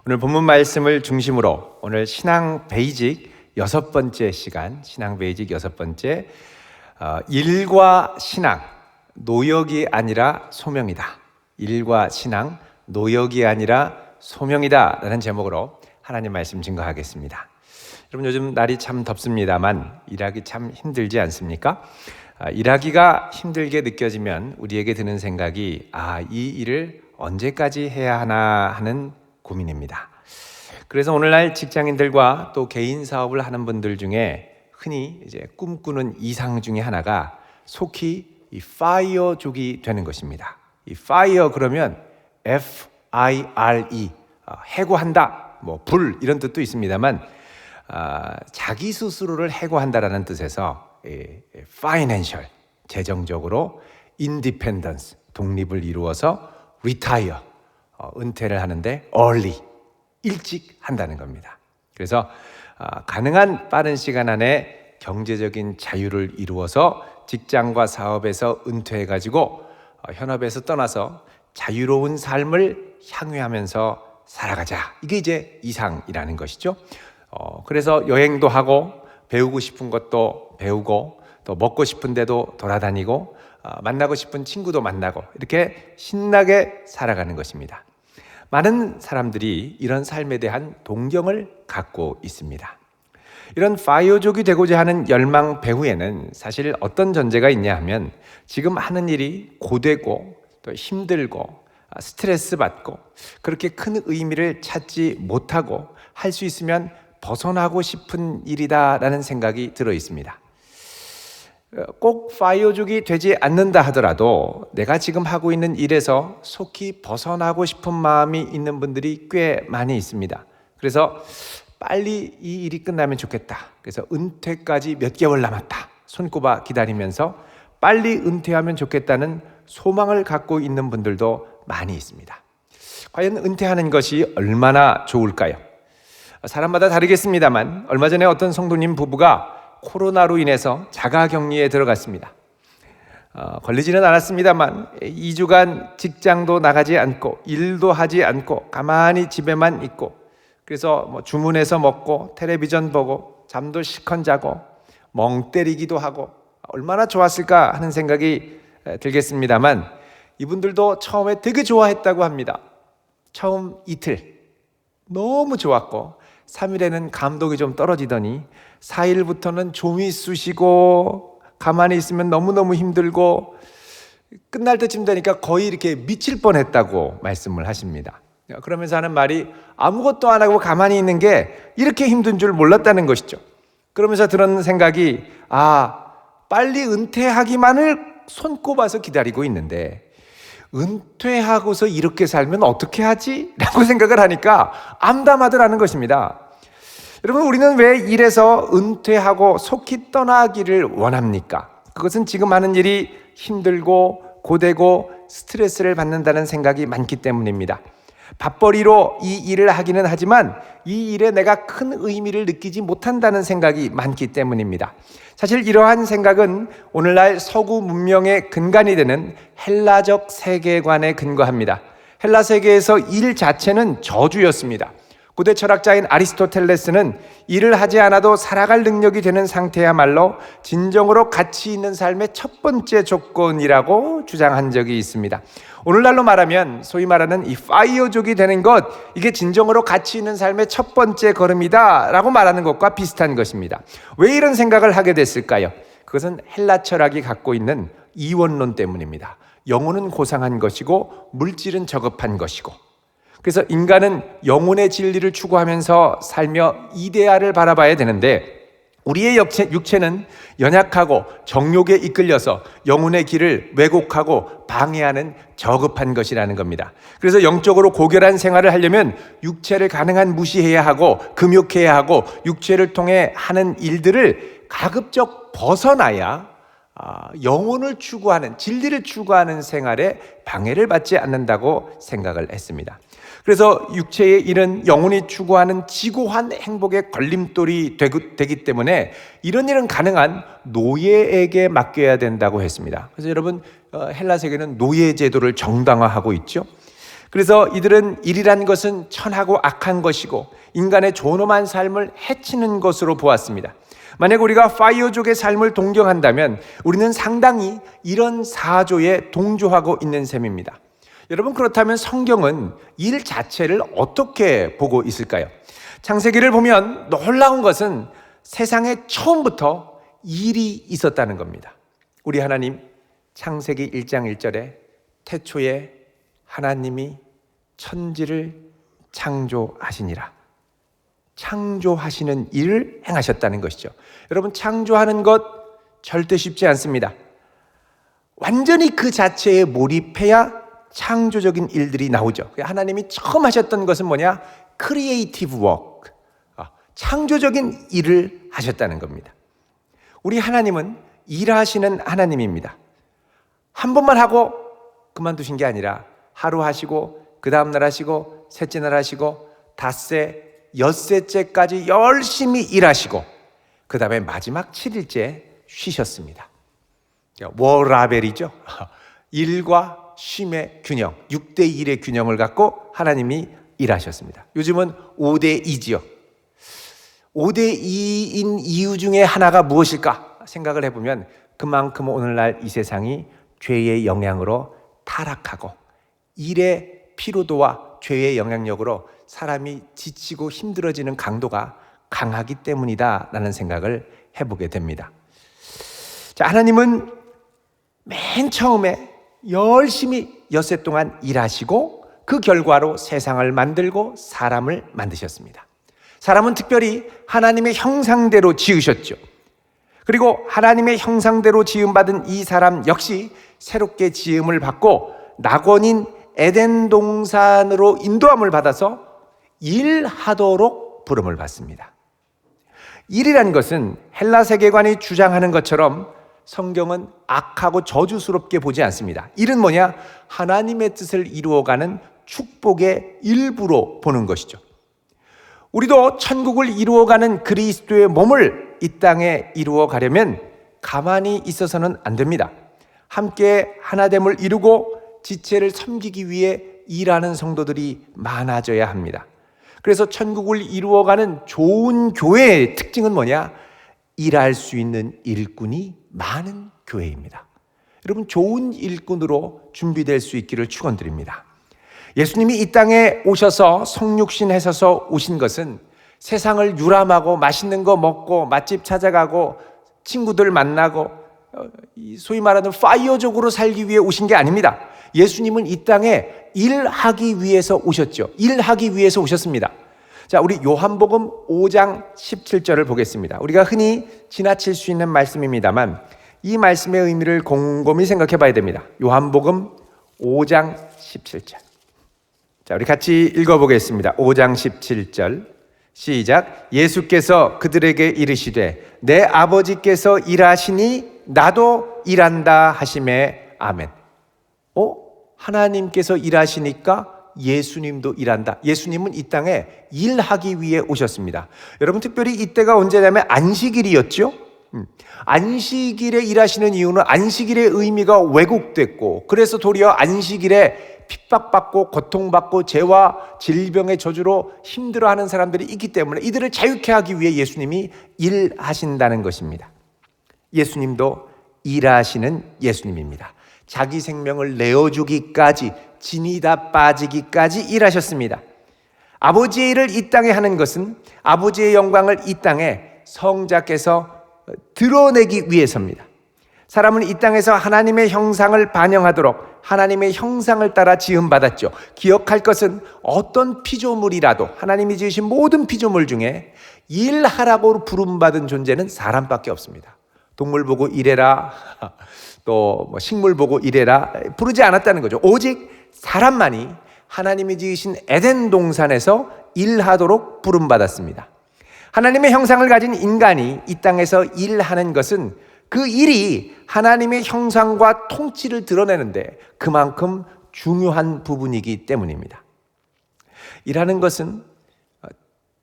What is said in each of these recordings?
오늘 본문 말씀을 중심으로 오늘 신앙 베이직 6번째 시간, 신앙 베이직 6번째 일과 신앙, 노역이 아니라 소명이다. 일과 신앙, 노역이 아니라 소명이다 라는 제목으로 하나님 말씀 증거하겠습니다. 여러분, 요즘 날이 참 덥습니다만 일하기 참 힘들지 않습니까? 일하기가 힘들게 느껴지면 우리에게 드는 생각이 이 일을 언제까지 해야 하나 하는 고민입니다. 그래서 오늘날 직장인들과 또 개인 사업을 하는 분들 중에 흔히 이제 꿈꾸는 이상 중에 하나가 속히 이 파이어족이 되는 것입니다. 이 파이어 그러면 F-I-R-E, 해고한다, 불 이런 뜻도 있습니다만 자기 스스로를 해고한다라는 뜻에서 파이낸셜, 재정적으로 인디펜던스, 독립을 이루어서 리타이어, 은퇴를 하는데 early, 일찍 한다는 겁니다. 그래서 가능한 빠른 시간 안에 경제적인 자유를 이루어서 직장과 사업에서 은퇴해가지고 현업에서 떠나서 자유로운 삶을 향유하면서 살아가자. 이게 이제 이상이라는 것이죠. 그래서 여행도 하고 배우고 싶은 것도 배우고 또 먹고 싶은 데도 돌아다니고 만나고 싶은 친구도 만나고 이렇게 신나게 살아가는 것입니다. 많은 사람들이 이런 삶에 대한 동경을 갖고 있습니다. 이런 파이어족이 되고자 하는 열망 배후에는 사실 어떤 전제가 있냐 하면 지금 하는 일이 고되고 또 힘들고 스트레스 받고 그렇게 큰 의미를 찾지 못하고 할 수 있으면 벗어나고 싶은 일이다라는 생각이 들어 있습니다. 꼭 파이어족이 되지 않는다 하더라도 내가 지금 하고 있는 일에서 속히 벗어나고 싶은 마음이 있는 분들이 꽤 많이 있습니다. 그래서 빨리 이 일이 끝나면 좋겠다. 그래서 은퇴까지 몇 개월 남았다. 손꼽아 기다리면서 빨리 은퇴하면 좋겠다는 소망을 갖고 있는 분들도 많이 있습니다. 과연 은퇴하는 것이 얼마나 좋을까요? 사람마다 다르겠습니다만 얼마 전에 어떤 성도님 부부가 코로나로 인해서 자가격리에 들어갔습니다. 걸리지는 않았습니다만 2주간 직장도 나가지 않고 일도 하지 않고 가만히 집에만 있고 그래서 주문해서 먹고 텔레비전 보고 잠도 실컷 자고 멍 때리기도 하고 얼마나 좋았을까 하는 생각이 들겠습니다만 이분들도 처음에 되게 좋아했다고 합니다. 처음 이틀 너무 좋았고 3일에는 감독이 좀 떨어지더니 4일부터는 좀이 쑤시고 가만히 있으면 너무너무 힘들고 끝날 때쯤 되니까 거의 이렇게 미칠 뻔했다고 말씀을 하십니다. 그러면서 하는 말이 아무것도 안 하고 가만히 있는 게 이렇게 힘든 줄 몰랐다는 것이죠. 그러면서 들은 생각이 빨리 은퇴하기만을 손꼽아서 기다리고 있는데 은퇴하고서 이렇게 살면 어떻게 하지? 라고 생각을 하니까 암담하더라는 것입니다. 여러분, 우리는 왜 일에서 은퇴하고 속히 떠나기를 원합니까? 그것은 지금 하는 일이 힘들고 고되고 스트레스를 받는다는 생각이 많기 때문입니다. 밥벌이로 이 일을 하기는 하지만 이 일에 내가 큰 의미를 느끼지 못한다는 생각이 많기 때문입니다. 사실 이러한 생각은 오늘날 서구 문명의 근간이 되는 헬라적 세계관에 근거합니다. 헬라 세계에서 일 자체는 저주였습니다. 고대 철학자인 아리스토텔레스는 일을 하지 않아도 살아갈 능력이 되는 상태야말로 진정으로 가치 있는 삶의 첫 번째 조건이라고 주장한 적이 있습니다. 오늘날로 말하면 소위 말하는 이 파이어족이 되는 것, 이게 진정으로 가치 있는 삶의 첫 번째 걸음이다 라고 말하는 것과 비슷한 것입니다. 왜 이런 생각을 하게 됐을까요? 그것은 헬라 철학이 갖고 있는 이원론 때문입니다. 영혼은 고상한 것이고 물질은 저급한 것이고, 그래서 인간은 영혼의 진리를 추구하면서 살며 이데아를 바라봐야 되는데 우리의 육체는 연약하고 정욕에 이끌려서 영혼의 길을 왜곡하고 방해하는 저급한 것이라는 겁니다. 그래서 영적으로 고결한 생활을 하려면 육체를 가능한 무시해야 하고 금욕해야 하고 육체를 통해 하는 일들을 가급적 벗어나야 영혼을 추구하는, 진리를 추구하는 생활에 방해를 받지 않는다고 생각을 했습니다. 그래서 육체의 일은 영혼이 추구하는 지고한 행복의 걸림돌이 되기 때문에 이런 일은 가능한 노예에게 맡겨야 된다고 했습니다. 그래서 여러분, 헬라 세계는 노예 제도를 정당화하고 있죠. 그래서 이들은 일이란 것은 천하고 악한 것이고 인간의 존엄한 삶을 해치는 것으로 보았습니다. 만약 우리가 파이어족의 삶을 동경한다면 우리는 상당히 이런 사조에 동조하고 있는 셈입니다. 여러분, 그렇다면 성경은 일 자체를 어떻게 보고 있을까요? 창세기를 보면 놀라운 것은 세상에 처음부터 일이 있었다는 겁니다. 우리 하나님, 창세기 1장 1절에 태초에 하나님이 천지를 창조하시니라. 창조하시는 일을 행하셨다는 것이죠. 여러분, 창조하는 것 절대 쉽지 않습니다. 완전히 그 자체에 몰입해야 창조적인 일들이 나오죠. 하나님이 처음 하셨던 것은 뭐냐? 크리에이티브 워크, 창조적인 일을 하셨다는 겁니다. 우리 하나님은 일하시는 하나님입니다. 한 번만 하고 그만두신 게 아니라 하루 하시고 그 다음 날 하시고 셋째 날 하시고 닷새 엿새째까지 열심히 일하시고 그 다음에 마지막 7일째 쉬셨습니다. 워라벨이죠. 일과 쉼의 균형, 6대1의 균형을 갖고 하나님이 일하셨습니다. 요즘은 5대2지요. 5대2인 이유 중에 하나가 무엇일까 생각을 해보면 그만큼 오늘날 이 세상이 죄의 영향으로 타락하고 일의 피로도와 죄의 영향력으로 사람이 지치고 힘들어지는 강도가 강하기 때문이다라는 생각을 해보게 됩니다. 자, 하나님은 맨 처음에 열심히 엿새 동안 일하시고 그 결과로 세상을 만들고 사람을 만드셨습니다. 사람은 특별히 하나님의 형상대로 지으셨죠. 그리고 하나님의 형상대로 지음받은 이 사람 역시 새롭게 지음을 받고 낙원인 에덴 동산으로 인도함을 받아서 일하도록 부름을 받습니다. 일이라는 것은 헬라 세계관이 주장하는 것처럼 성경은 악하고 저주스럽게 보지 않습니다. 일은 뭐냐? 하나님의 뜻을 이루어가는 축복의 일부로 보는 것이죠. 우리도 천국을 이루어가는 그리스도의 몸을 이 땅에 이루어가려면 가만히 있어서는 안 됩니다. 함께 하나됨을 이루고 지체를 섬기기 위해 일하는 성도들이 많아져야 합니다. 그래서 천국을 이루어가는 좋은 교회의 특징은 뭐냐? 일할 수 있는 일꾼이 많은 교회입니다. 여러분, 좋은 일꾼으로 준비될 수 있기를 축원드립니다. 예수님이 이 땅에 오셔서 성육신 하셔서 오신 것은 세상을 유람하고 맛있는 거 먹고 맛집 찾아가고 친구들 만나고 소위 말하는 파이어족으로 살기 위해 오신 게 아닙니다. 예수님은 이 땅에 일하기 위해서 오셨죠. 일하기 위해서 오셨습니다. 자, 우리 요한복음 5장 17절을 보겠습니다. 우리가 흔히 지나칠 수 있는 말씀입니다만 이 말씀의 의미를 곰곰이 생각해 봐야 됩니다. 요한복음 5장 17절. 자, 우리 같이 읽어보겠습니다. 5장 17절 시작. 예수께서 그들에게 이르시되 내 아버지께서 일하시니 나도 일한다 하시매 아멘. 하나님께서 일하시니까 예수님도 일한다. 예수님은 이 땅에 일하기 위해 오셨습니다. 여러분, 특별히 이때가 언제냐면 안식일이었죠. 안식일에 일하시는 이유는 안식일의 의미가 왜곡됐고 그래서 도리어 안식일에 핍박받고 고통받고 죄와 질병의 저주로 힘들어하는 사람들이 있기 때문에 이들을 자유케 하기 위해 예수님이 일하신다는 것입니다. 예수님도 일하시는 예수님입니다. 자기 생명을 내어주기까지 진이 다 빠지기까지 일하셨습니다. 아버지의 일을 이 땅에 하는 것은 아버지의 영광을 이 땅에 성자께서 드러내기 위해서입니다. 사람은 이 땅에서 하나님의 형상을 반영하도록 하나님의 형상을 따라 지음받았죠. 기억할 것은 어떤 피조물이라도 하나님이 지으신 모든 피조물 중에 일하라고 부름받은 존재는 사람밖에 없습니다. 동물 보고 일해라, 또 식물 보고 일해라 부르지 않았다는 거죠. 오직 사람만이 하나님이 지으신 에덴 동산에서 일하도록 부름받았습니다. 하나님의 형상을 가진 인간이 이 땅에서 일하는 것은 그 일이 하나님의 형상과 통치를 드러내는데 그만큼 중요한 부분이기 때문입니다. 일하는 것은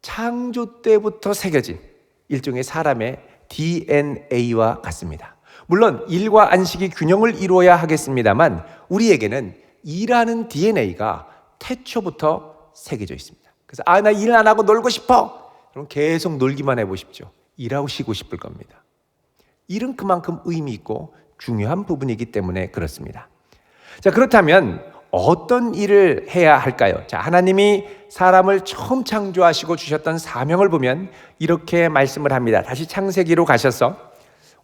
창조 때부터 새겨진 일종의 사람의 DNA와 같습니다. 물론 일과 안식이 균형을 이루어야 하겠습니다만 우리에게는 일하는 DNA가 태초부터 새겨져 있습니다. 그래서 나 일 안 하고 놀고 싶어. 그럼 계속 놀기만 해보십시오. 일하고 쉬고 싶을 겁니다. 일은 그만큼 의미 있고 중요한 부분이기 때문에 그렇습니다. 자, 그렇다면 어떤 일을 해야 할까요? 자, 하나님이 사람을 처음 창조하시고 주셨던 사명을 보면 이렇게 말씀을 합니다. 다시 창세기로 가셔서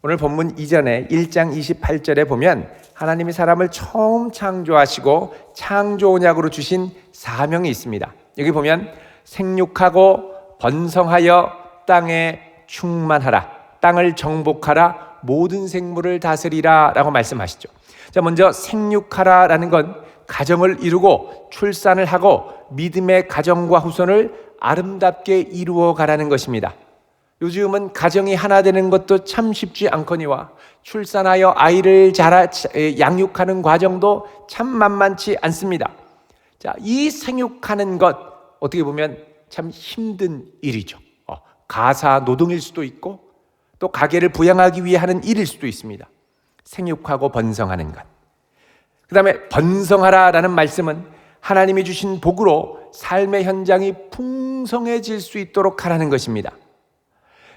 오늘 본문 이전에 1장 28절에 보면 하나님이 사람을 처음 창조하시고 창조 언약으로 주신 사명이 있습니다. 여기 보면 생육하고 번성하여 땅에 충만하라, 땅을 정복하라, 모든 생물을 다스리라 라고 말씀하시죠. 자, 먼저 생육하라라는 건 가정을 이루고 출산을 하고 믿음의 가정과 후손을 아름답게 이루어 가라는 것입니다. 요즘은 가정이 하나 되는 것도 참 쉽지 않거니와 출산하여 아이를 양육하는 과정도 참 만만치 않습니다. 자, 이 생육하는 것 어떻게 보면 참 힘든 일이죠. 가사 노동일 수도 있고 또 가게를 부양하기 위해 하는 일일 수도 있습니다. 생육하고 번성하는 것. 그 다음에 번성하라라는 말씀은 하나님이 주신 복으로 삶의 현장이 풍성해질 수 있도록 하라는 것입니다.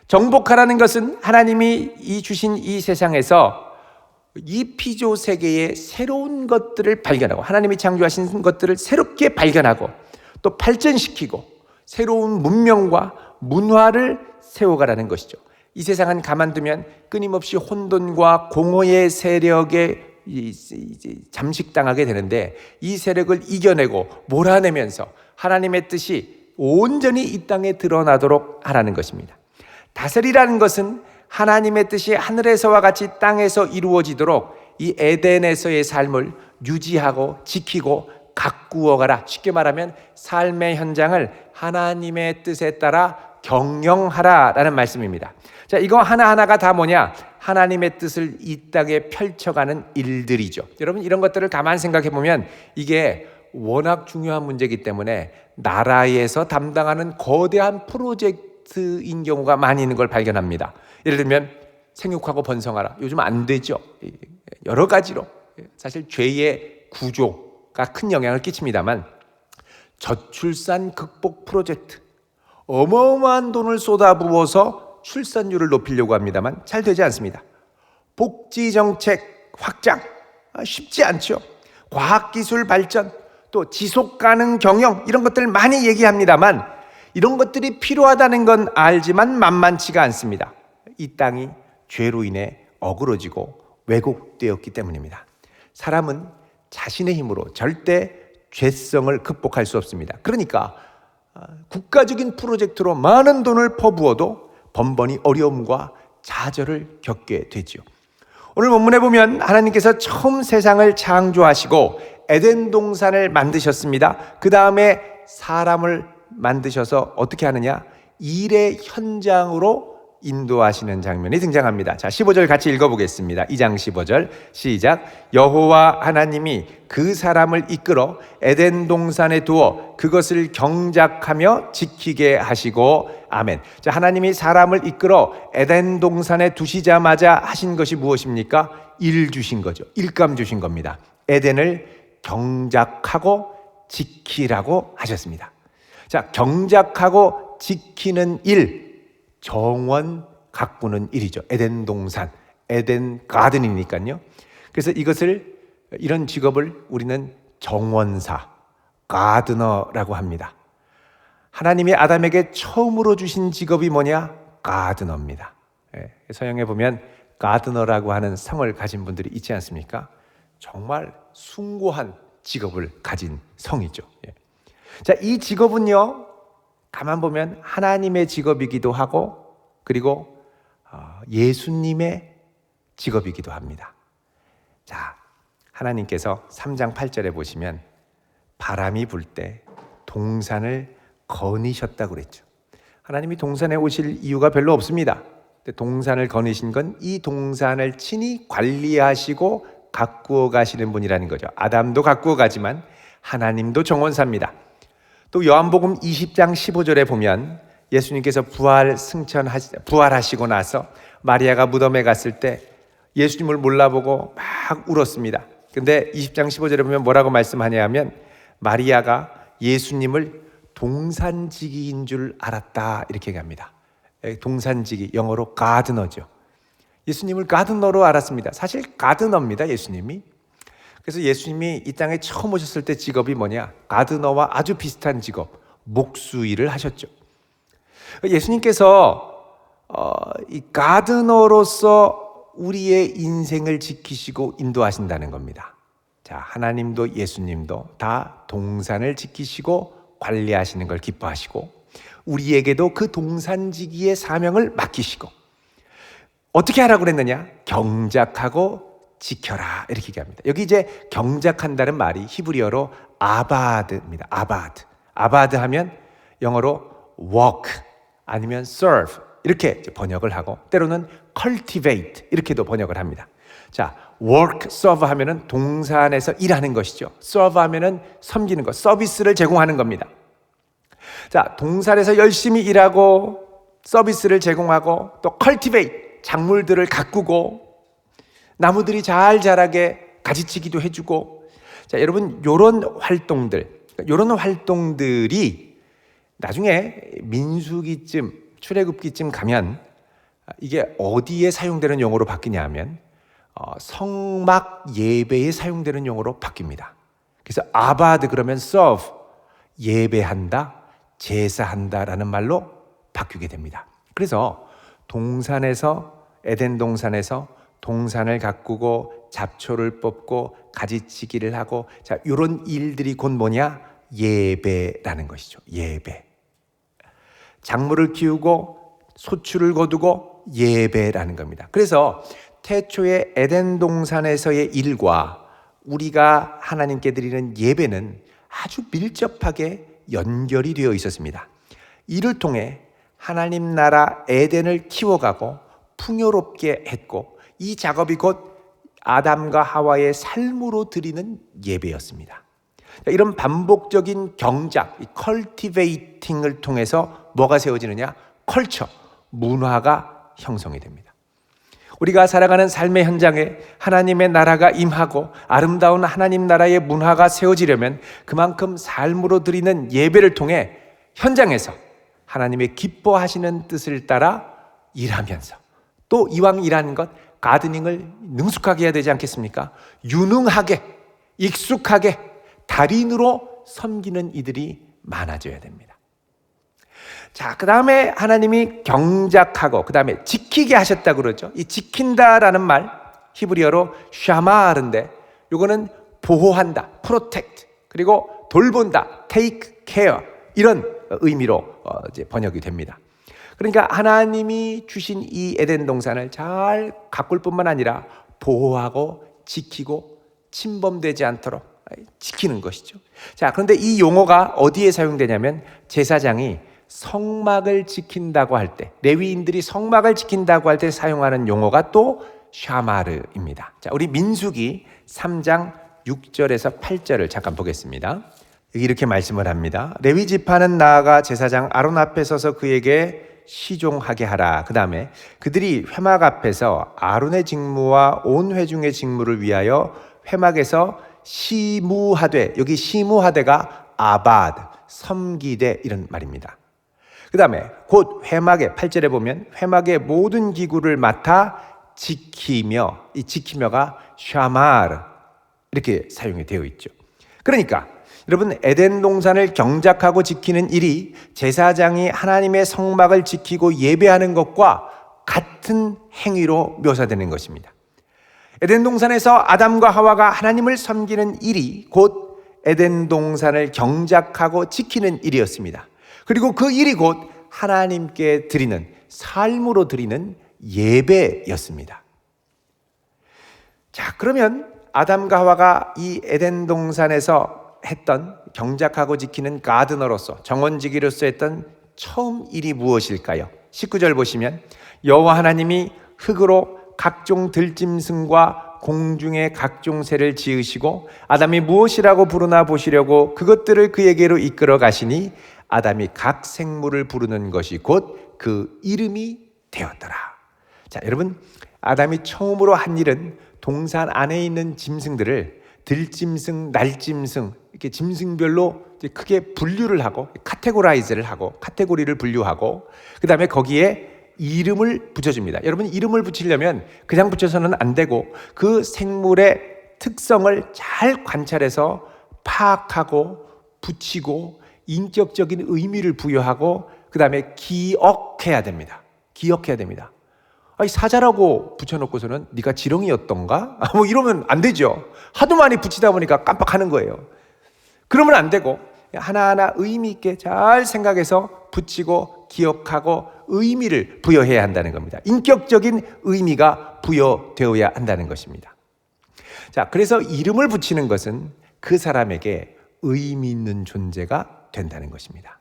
정복하라는 것은 하나님이 주신 이 세상에서 이 피조 세계의 새로운 것들을 발견하고 하나님이 창조하신 것들을 새롭게 발견하고 또 발전시키고 새로운 문명과 문화를 세워가라는 것이죠. 이 세상은 가만두면 끊임없이 혼돈과 공허의 세력에 잠식당하게 되는데 이 세력을 이겨내고 몰아내면서 하나님의 뜻이 온전히 이 땅에 드러나도록 하라는 것입니다. 다스리라는 것은 하나님의 뜻이 하늘에서와 같이 땅에서 이루어지도록 이 에덴에서의 삶을 유지하고 지키고 가꾸어 가라. 쉽게 말하면 삶의 현장을 하나님의 뜻에 따라 경영하라라는 말씀입니다. 자, 이거 하나하나가 다 뭐냐? 하나님의 뜻을 이 땅에 펼쳐가는 일들이죠. 여러분, 이런 것들을 가만 생각해 보면 이게 워낙 중요한 문제이기 때문에 나라에서 담당하는 거대한 프로젝트인 경우가 많이 있는 걸 발견합니다. 예를 들면 생육하고 번성하라. 요즘 안 되죠. 여러 가지로 사실 죄의 구조가 큰 영향을 끼칩니다만 저출산 극복 프로젝트, 어마어마한 돈을 쏟아부어서 출산율을 높이려고 합니다만 잘 되지 않습니다. 복지정책 확장, 쉽지 않죠. 과학기술 발전, 또 지속가능 경영, 이런 것들 많이 얘기합니다만 이런 것들이 필요하다는 건 알지만 만만치가 않습니다. 이 땅이 죄로 인해 어그러지고 왜곡되었기 때문입니다. 사람은 자신의 힘으로 절대 죄성을 극복할 수 없습니다. 그러니까 국가적인 프로젝트로 많은 돈을 퍼부어도 번번이 어려움과 좌절을 겪게 되지요. 오늘 본문에 보면 하나님께서 처음 세상을 창조하시고 에덴 동산을 만드셨습니다. 그 다음에 사람을 만드셔서 어떻게 하느냐? 일의 현장으로 인도하시는 장면이 등장합니다. 자, 15절 같이 읽어보겠습니다. 2장 15절 시작. 여호와 하나님이 그 사람을 이끌어 에덴 동산에 두어 그것을 경작하며 지키게 하시고 아멘. 자, 하나님이 사람을 이끌어 에덴 동산에 두시자마자 하신 것이 무엇입니까? 일 주신 거죠. 일감 주신 겁니다. 에덴을 경작하고 지키라고 하셨습니다. 자, 경작하고 지키는 일, 정원 가꾸는 일이죠. 에덴 동산, 에덴 가든이니까요. 그래서 이런 직업을 우리는 정원사, 가드너라고 합니다. 하나님이 아담에게 처음으로 주신 직업이 뭐냐? 가드너입니다. 서양에 보면 가드너라고 하는 성을 가진 분들이 있지 않습니까? 정말 숭고한 직업을 가진 성이죠. 자, 이 직업은요, 가만 보면 하나님의 직업이기도 하고 그리고 예수님의 직업이기도 합니다. 자, 하나님께서 3장 8절에 보시면 바람이 불 때 동산을 거니셨다고 그랬죠. 하나님이 동산에 오실 이유가 별로 없습니다. 동산을 거니신 건 이 동산을 친히 관리하시고 가꾸어 가시는 분이라는 거죠. 아담도 가꾸어 가지만 하나님도 정원사입니다. 또 요한복음 20장 15절에 보면 예수님께서 부활하시고 나서 마리아가 무덤에 갔을 때 예수님을 몰라보고 막 울었습니다. 근데 20장 15절에 보면 뭐라고 말씀하냐 하면 마리아가 예수님을 동산지기인 줄 알았다 이렇게 얘기합니다. 동산지기, 영어로 가드너죠. 예수님을 가드너로 알았습니다. 사실 가드너입니다, 예수님이. 그래서 예수님이 이 땅에 처음 오셨을 때 직업이 뭐냐? 가드너와 아주 비슷한 직업, 목수일을 하셨죠. 예수님께서 이 가드너로서 우리의 인생을 지키시고 인도하신다는 겁니다. 자, 하나님도 예수님도 다 동산을 지키시고 관리하시는 걸 기뻐하시고 우리에게도 그 동산지기의 사명을 맡기시고 어떻게 하라고 그랬느냐? 경작하고 지켜라 이렇게 얘기합니다. 여기 이제 경작한다는 말이 히브리어로 아바드입니다. 아바드 하면 영어로 work 아니면 serve 이렇게 번역을 하고 때로는 cultivate 이렇게도 번역을 합니다. 자, work, serve 하면은 동산에서 일하는 것이죠. serve 하면은 섬기는 것, 서비스를 제공하는 겁니다. 자, 동산에서 열심히 일하고 서비스를 제공하고 또 cultivate 작물들을 가꾸고 나무들이 잘 자라게 가지치기도 해주고 자, 여러분 요런 활동들이 나중에 민수기쯤 출애굽기쯤 가면 이게 어디에 사용되는 용어로 바뀌냐 하면 성막 예배에 사용되는 용어로 바뀝니다. 그래서 아바드 그러면 serve 예배한다, 제사한다라는 말로 바뀌게 됩니다. 그래서 에덴 동산에서 동산을 가꾸고 잡초를 뽑고 가지치기를 하고 자, 이런 일들이 곧 뭐냐? 예배라는 것이죠. 예배. 작물을 키우고 소출을 거두고 예배라는 겁니다. 그래서 태초의 에덴 동산에서의 일과 우리가 하나님께 드리는 예배는 아주 밀접하게 연결이 되어 있었습니다. 이를 통해 하나님 나라 에덴을 키워가고 풍요롭게 했고 이 작업이 곧 아담과 하와의 삶으로 드리는 예배였습니다. 이런 반복적인 경작, 이 컬티베이팅을 통해서 뭐가 세워지느냐? 컬처, 문화가 형성이 됩니다. 우리가 살아가는 삶의 현장에 하나님의 나라가 임하고 아름다운 하나님 나라의 문화가 세워지려면 그만큼 삶으로 드리는 예배를 통해 현장에서 하나님의 기뻐하시는 뜻을 따라 일하면서 또 이왕 일하는 것 가드닝을 능숙하게 해야 되지 않겠습니까? 유능하게, 익숙하게 달인으로 섬기는 이들이 많아져야 됩니다. 자, 그 다음에 하나님이 경작하고 그 다음에 지키게 하셨다고 그러죠. 이 지킨다라는 말 히브리어로 샤마르인데 이거는 보호한다, protect 그리고 돌본다, take care 이런 의미로 이제 번역이 됩니다. 그러니까 하나님이 주신 이 에덴 동산을 잘 가꿀 뿐만 아니라 보호하고 지키고 침범되지 않도록 지키는 것이죠. 자, 그런데 이 용어가 어디에 사용되냐면 제사장이 성막을 지킨다고 할 때, 레위인들이 성막을 지킨다고 할 때 사용하는 용어가 또 샤마르입니다. 자, 우리 민수기 3장 6절에서 8절을 잠깐 보겠습니다. 여기 이렇게 말씀을 합니다. 레위 지파는 나아가 제사장 아론 앞에 서서 그에게 시종하게 하라. 그 다음에 그들이 회막 앞에서 아론의 직무와 온 회중의 직무를 위하여 회막에서 시무하되, 여기 시무하되가 아바드, 섬기되 이런 말입니다. 그 다음에 곧 회막의 8절에 보면 회막의 모든 기구를 맡아 지키며, 이 지키며가 샤마르 이렇게 사용이 되어 있죠. 그러니까 여러분 에덴 동산을 경작하고 지키는 일이 제사장이 하나님의 성막을 지키고 예배하는 것과 같은 행위로 묘사되는 것입니다. 에덴 동산에서 아담과 하와가 하나님을 섬기는 일이 곧 에덴 동산을 경작하고 지키는 일이었습니다. 그리고 그 일이 곧 하나님께 드리는 삶으로 드리는 예배였습니다. 자, 그러면 아담과 하와가 이 에덴 동산에서 했던 경작하고 지키는 가드너로서 정원지기로서 했던 처음 일이 무엇일까요? 19절 보시면 여호와 하나님이 흙으로 각종 들짐승과 공중의 각종 새를 지으시고 아담이 무엇이라고 부르나 보시려고 그것들을 그에게로 이끌어 가시니 아담이 각 생물을 부르는 것이 곧 그 이름이 되었더라. 자, 여러분 아담이 처음으로 한 일은 동산 안에 있는 짐승들을 들짐승, 날짐승 이렇게 짐승별로 이제 크게 분류를 하고 카테고라이즈를 하고 카테고리를 분류하고 그 다음에 거기에 이름을 붙여줍니다. 여러분 이름을 붙이려면 그냥 붙여서는 안 되고 그 생물의 특성을 잘 관찰해서 파악하고 붙이고 인격적인 의미를 부여하고 그 다음에 기억해야 됩니다. 기억해야 됩니다. 아니 사자라고 붙여놓고서는 네가 지렁이였던가? 뭐 이러면 안 되죠. 하도 많이 붙이다 보니까 깜빡하는 거예요. 그러면 안 되고 하나하나 의미 있게 잘 생각해서 붙이고 기억하고 의미를 부여해야 한다는 겁니다. 인격적인 의미가 부여되어야 한다는 것입니다. 자, 그래서 이름을 붙이는 것은 그 사람에게 의미 있는 존재가 된다는 것입니다.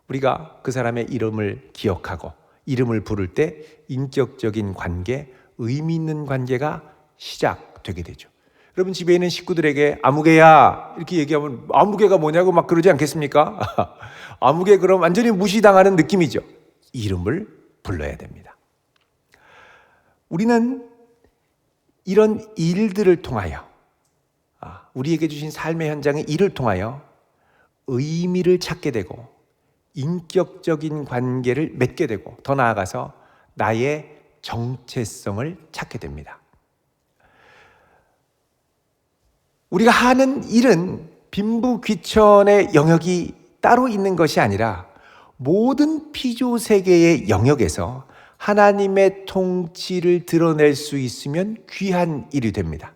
우리가 그 사람의 이름을 기억하고 이름을 부를 때 인격적인 관계, 의미 있는 관계가 시작되게 되죠. 여러분 집에 있는 식구들에게 아무개야 이렇게 얘기하면 아무개가 뭐냐고 막 그러지 않겠습니까? 아무개 그럼 완전히 무시당하는 느낌이죠. 이름을 불러야 됩니다. 우리는 이런 일들을 통하여 우리에게 주신 삶의 현장의 일을 통하여 의미를 찾게 되고 인격적인 관계를 맺게 되고 더 나아가서 나의 정체성을 찾게 됩니다. 우리가 하는 일은 빈부귀천의 영역이 따로 있는 것이 아니라 모든 피조세계의 영역에서 하나님의 통치를 드러낼 수 있으면 귀한 일이 됩니다.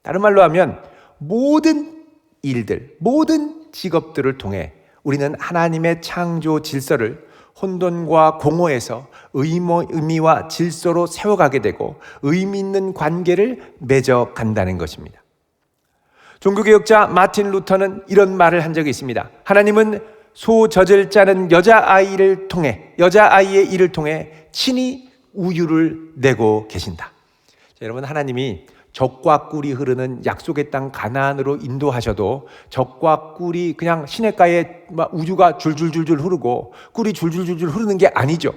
다른 말로 하면 모든 일들, 모든 직업들을 통해 우리는 하나님의 창조 질서를 혼돈과 공허에서 의미와 질서로 세워가게 되고 의미 있는 관계를 맺어간다는 것입니다. 종교개혁자 마틴 루터는 이런 말을 한 적이 있습니다. 하나님은 소 젖을 짜는 여자아이의 일을 통해 친히 우유를 내고 계신다. 자, 여러분 하나님이 젖과 꿀이 흐르는 약속의 땅 가나안으로 인도하셔도 젖과 꿀이 그냥 시냇가에 우유가 줄줄줄줄 흐르고 꿀이 줄줄줄줄 흐르는 게 아니죠.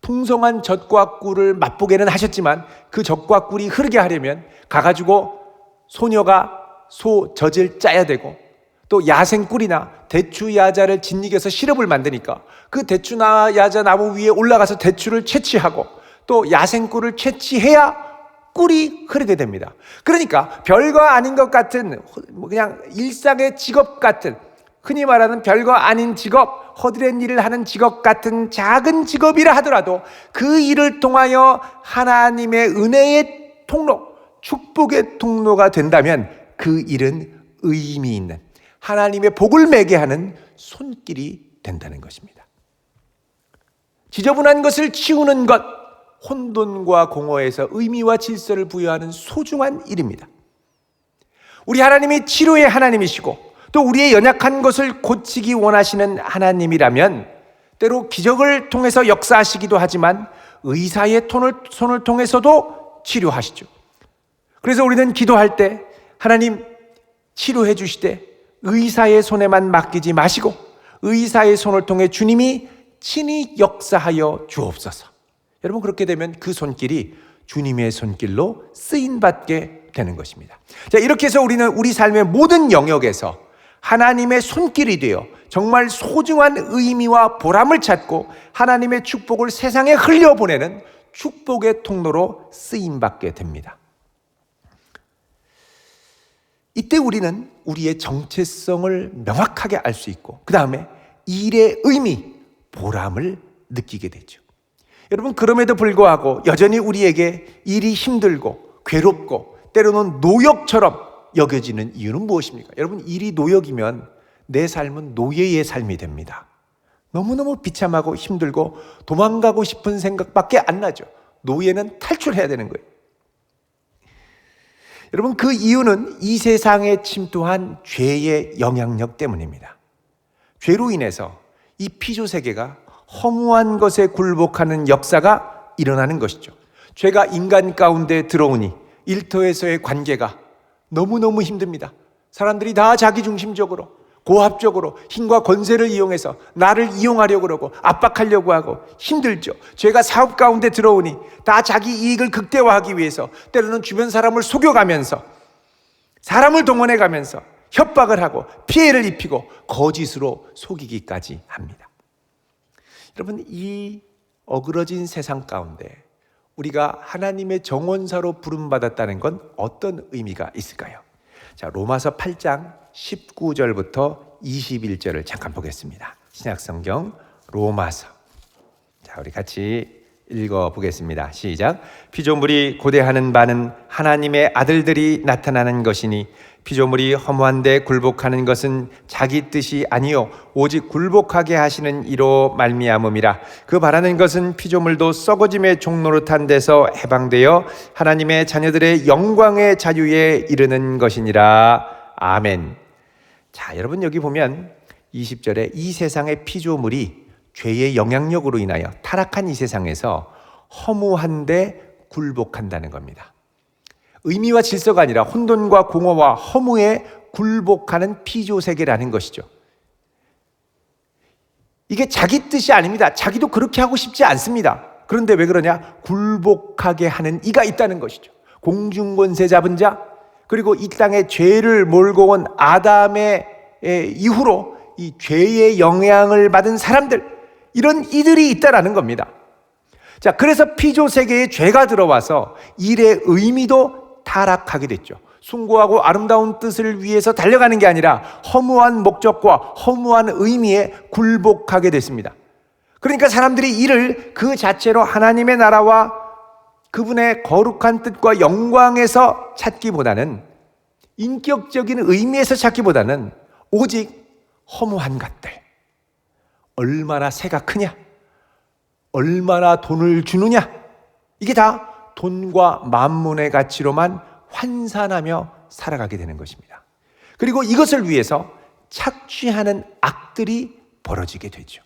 풍성한 젖과 꿀을 맛보게는 하셨지만 그 젖과 꿀이 흐르게 하려면 가가지고 소녀가 소 젖을 짜야 되고 또 야생 꿀이나 대추 야자를 짓이겨서 시럽을 만드니까 그 대추나 야자 나무 위에 올라가서 대추를 채취하고 또 야생 꿀을 채취해야 꿀이 흐르게 됩니다. 그러니까 별거 아닌 것 같은 그냥 일상의 직업 같은 흔히 말하는 별거 아닌 직업, 허드렛 일을 하는 직업 같은 작은 직업이라 하더라도 그 일을 통하여 하나님의 은혜의 통로, 축복의 통로가 된다면 그 일은 의미 있는 하나님의 복을 매게 하는 손길이 된다는 것입니다. 지저분한 것을 치우는 것, 혼돈과 공허에서 의미와 질서를 부여하는 소중한 일입니다. 우리 하나님이 치료의 하나님이시고 또 우리의 연약한 것을 고치기 원하시는 하나님이라면 때로 기적을 통해서 역사하시기도 하지만 의사의 손을 통해서도 치료하시죠. 그래서 우리는 기도할 때 하나님 치료해 주시되 의사의 손에만 맡기지 마시고 의사의 손을 통해 주님이 친히 역사하여 주옵소서. 여러분 그렇게 되면 그 손길이 주님의 손길로 쓰임받게 되는 것입니다. 자, 이렇게 해서 우리는 우리 삶의 모든 영역에서 하나님의 손길이 되어 정말 소중한 의미와 보람을 찾고 하나님의 축복을 세상에 흘려보내는 축복의 통로로 쓰임받게 됩니다. 이때 우리는 우리의 정체성을 명확하게 알 수 있고 그 다음에 일의 의미, 보람을 느끼게 되죠. 여러분 그럼에도 불구하고 여전히 우리에게 일이 힘들고 괴롭고 때로는 노역처럼 여겨지는 이유는 무엇입니까? 여러분 일이 노역이면 내 삶은 노예의 삶이 됩니다. 너무너무 비참하고 힘들고 도망가고 싶은 생각밖에 안 나죠. 노예는 탈출해야 되는 거예요. 여러분 그 이유는 이 세상에 침투한 죄의 영향력 때문입니다. 죄로 인해서 이 피조세계가 허무한 것에 굴복하는 역사가 일어나는 것이죠. 죄가 인간 가운데 들어오니 일터에서의 관계가 너무너무 힘듭니다. 사람들이 다 자기중심적으로 고압적으로 힘과 권세를 이용해서 나를 이용하려고 그러고 압박하려고 하고 힘들죠. 죄가 사업 가운데 들어오니 다 자기 이익을 극대화하기 위해서 때로는 주변 사람을 속여가면서 사람을 동원해가면서 협박을 하고 피해를 입히고 거짓으로 속이기까지 합니다. 여러분, 이 어그러진 세상 가운데 우리가 하나님의 정원사로 부름받았다는 건 어떤 의미가 있을까요? 자, 로마서 8장 19절부터 21절을 잠깐 보겠습니다. 신약성경 로마서. 자, 우리 같이 읽어보겠습니다. 시작. 피조물이 고대하는 바는 하나님의 아들들이 나타나는 것이니 피조물이 허무한데 굴복하는 것은 자기 뜻이 아니요 오직 굴복하게 하시는 이로 말미암음이라. 그 바라는 것은 피조물도 썩어짐의 종노릇한 데서 해방되어 하나님의 자녀들의 영광의 자유에 이르는 것이니라. 아멘. 자, 여러분, 여기 보면 20절에 이 세상의 피조물이 죄의 영향력으로 인하여 타락한 이 세상에서 허무한데 굴복한다는 겁니다. 의미와 질서가 아니라 혼돈과 공허와 허무에 굴복하는 피조세계라는 것이죠. 이게 자기 뜻이 아닙니다. 자기도 그렇게 하고 싶지 않습니다. 그런데 왜 그러냐? 굴복하게 하는 이가 있다는 것이죠. 공중권세 잡은 자, 그리고 이 땅에 죄를 몰고 온 아담의 이후로 이 죄의 영향을 받은 사람들, 이런 이들이 있다라는 겁니다. 자, 그래서 피조세계에 죄가 들어와서 일의 의미도 타락하게 됐죠. 숭고하고 아름다운 뜻을 위해서 달려가는 게 아니라 허무한 목적과 허무한 의미에 굴복하게 됐습니다. 그러니까 사람들이 이를 그 자체로 하나님의 나라와 그분의 거룩한 뜻과 영광에서 찾기보다는, 인격적인 의미에서 찾기보다는 오직 허무한 것들, 얼마나 새가 크냐, 얼마나 돈을 주느냐, 이게 다 돈과 만문의 가치로만 환산하며 살아가게 되는 것입니다. 그리고 이것을 위해서 착취하는 악들이 벌어지게 되죠.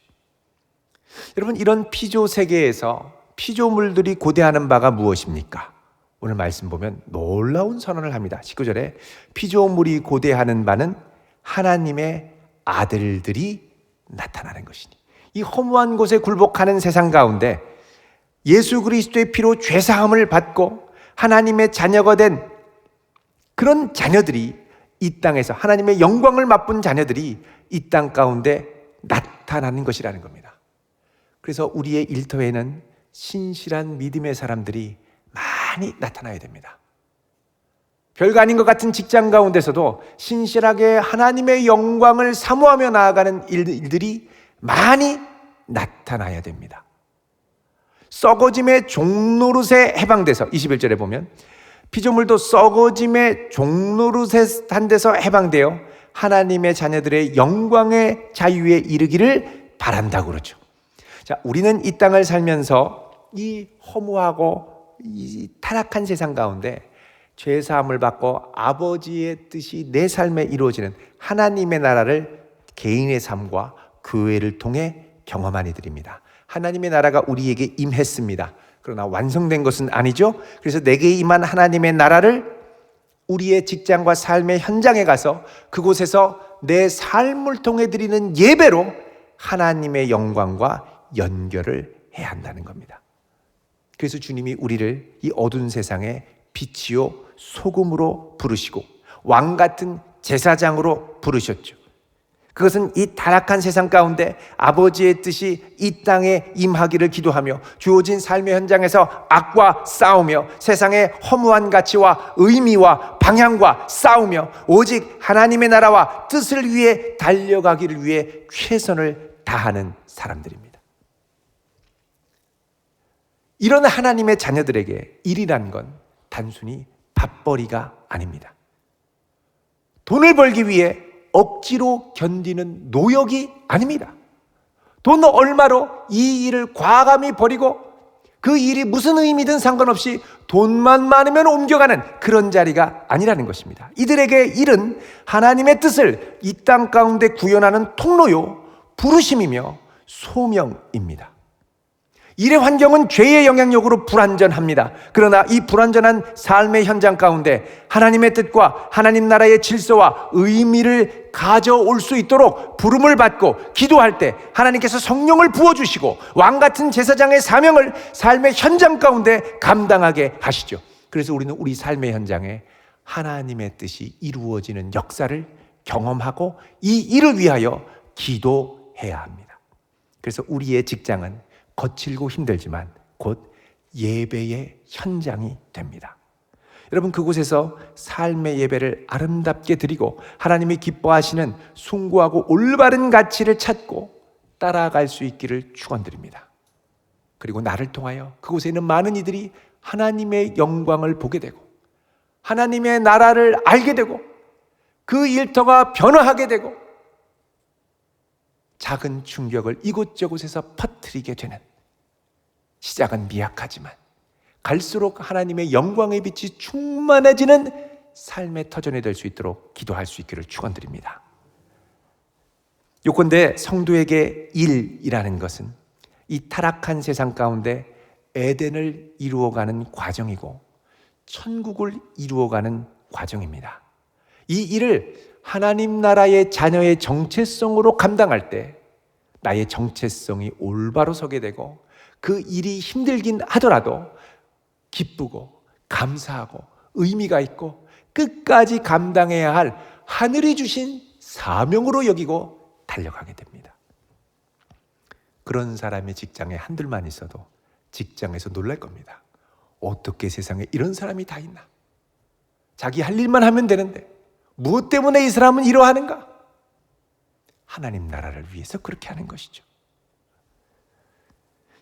여러분, 이런 피조 세계에서 피조물들이 고대하는 바가 무엇입니까? 오늘 말씀 보면 놀라운 선언을 합니다. 19절에 피조물이 고대하는 바는 하나님의 아들들이 나타나는 것이니. 이 허무한 곳에 굴복하는 세상 가운데 예수 그리스도의 피로 죄사함을 받고 하나님의 자녀가 된 그런 자녀들이 이 땅에서 하나님의 영광을 맛본 자녀들이 이 땅 가운데 나타나는 것이라는 겁니다. 그래서 우리의 일터에는 신실한 믿음의 사람들이 많이 나타나야 됩니다. 별거 아닌 것 같은 직장 가운데서도 신실하게 하나님의 영광을 사모하며 나아가는 일들이 많이 나타나야 됩니다. 썩어짐의 종노릇에 해방돼서 21절에 보면 피조물도 썩어짐의 종노릇에 한 데서 해방되어 하나님의 자녀들의 영광의 자유에 이르기를 바란다고 그러죠. 자, 우리는 이 땅을 살면서 이 허무하고 이 타락한 세상 가운데 죄사함을 받고 아버지의 뜻이 내 삶에 이루어지는 하나님의 나라를 개인의 삶과 교회를 통해 경험한 이들입니다. 하나님의 나라가 우리에게 임했습니다. 그러나 완성된 것은 아니죠. 그래서 내게 임한 하나님의 나라를 우리의 직장과 삶의 현장에 가서 그곳에서 내 삶을 통해 드리는 예배로 하나님의 영광과 연결을 해야 한다는 겁니다. 그래서 주님이 우리를 이 어두운 세상에 빛이요 소금으로 부르시고 왕 같은 제사장으로 부르셨죠. 그것은 이 타락한 세상 가운데 아버지의 뜻이 이 땅에 임하기를 기도하며 주어진 삶의 현장에서 악과 싸우며 세상의 허무한 가치와 의미와 방향과 싸우며 오직 하나님의 나라와 뜻을 위해 달려가기를 위해 최선을 다하는 사람들입니다. 이런 하나님의 자녀들에게 일이란 건 단순히 밥벌이가 아닙니다. 돈을 벌기 위해 억지로 견디는 노역이 아닙니다. 돈 얼마로 이 일을 과감히 버리고 그 일이 무슨 의미든 상관없이 돈만 많으면 옮겨가는 그런 자리가 아니라는 것입니다. 이들에게 일은 하나님의 뜻을 이 땅 가운데 구현하는 통로요, 부르심이며 소명입니다. 일의 환경은 죄의 영향력으로 불완전합니다. 그러나 이 불완전한 삶의 현장 가운데 하나님의 뜻과 하나님 나라의 질서와 의미를 가져올 수 있도록 부름을 받고 기도할 때 하나님께서 성령을 부어주시고 왕같은 제사장의 사명을 삶의 현장 가운데 감당하게 하시죠. 그래서 우리는 우리 삶의 현장에 하나님의 뜻이 이루어지는 역사를 경험하고 이 일을 위하여 기도해야 합니다. 그래서 우리의 직장은 거칠고 힘들지만 곧 예배의 현장이 됩니다. 여러분, 그곳에서 삶의 예배를 아름답게 드리고 하나님이 기뻐하시는 숭고하고 올바른 가치를 찾고 따라갈 수 있기를 축원드립니다. 그리고 나를 통하여 그곳에 있는 많은 이들이 하나님의 영광을 보게 되고 하나님의 나라를 알게 되고 그 일터가 변화하게 되고 작은 충격을 이곳저곳에서 퍼뜨리게 되는, 시작은 미약하지만 갈수록 하나님의 영광의 빛이 충만해지는 삶의 터전이 될 수 있도록 기도할 수 있기를 축원드립니다. 요컨대 성도에게 일이라는 것은 이 타락한 세상 가운데 에덴을 이루어가는 과정이고 천국을 이루어가는 과정입니다. 이 일을 하나님 나라의 자녀의 정체성으로 감당할 때 나의 정체성이 올바로 서게 되고 그 일이 힘들긴 하더라도 기쁘고 감사하고 의미가 있고 끝까지 감당해야 할 하늘이 주신 사명으로 여기고 달려가게 됩니다. 그런 사람의 직장에 한둘만 있어도 직장에서 놀랄 겁니다. 어떻게 세상에 이런 사람이 다 있나? 자기 할 일만 하면 되는데 무엇 때문에 이 사람은 이러하는가? 하나님 나라를 위해서 그렇게 하는 것이죠.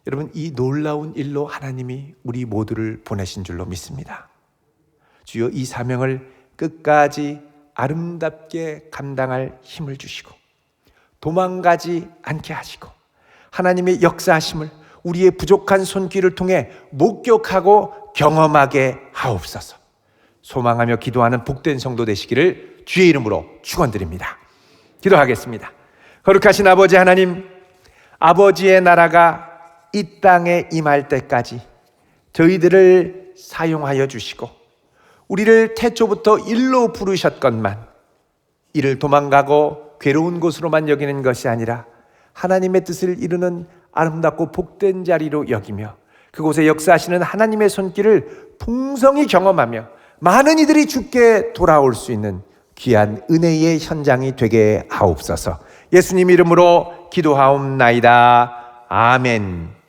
여러분, 이 놀라운 일로 하나님이 우리 모두를 보내신 줄로 믿습니다. 주여, 이 사명을 끝까지 아름답게 감당할 힘을 주시고 도망가지 않게 하시고 하나님의 역사하심을 우리의 부족한 손길을 통해 목격하고 경험하게 하옵소서. 소망하며 기도하는 복된 성도 되시기를 주의 이름으로 축원드립니다. 기도하겠습니다. 거룩하신 아버지 하나님, 아버지의 나라가 이 땅에 임할 때까지 저희들을 사용하여 주시고 우리를 태초부터 일로 부르셨건만 이를 도망가고 괴로운 곳으로만 여기는 것이 아니라 하나님의 뜻을 이루는 아름답고 복된 자리로 여기며 그곳에 역사하시는 하나님의 손길을 풍성히 경험하며 많은 이들이 주께 돌아올 수 있는 귀한 은혜의 현장이 되게 하옵소서. 예수님 이름으로 기도하옵나이다. 아멘.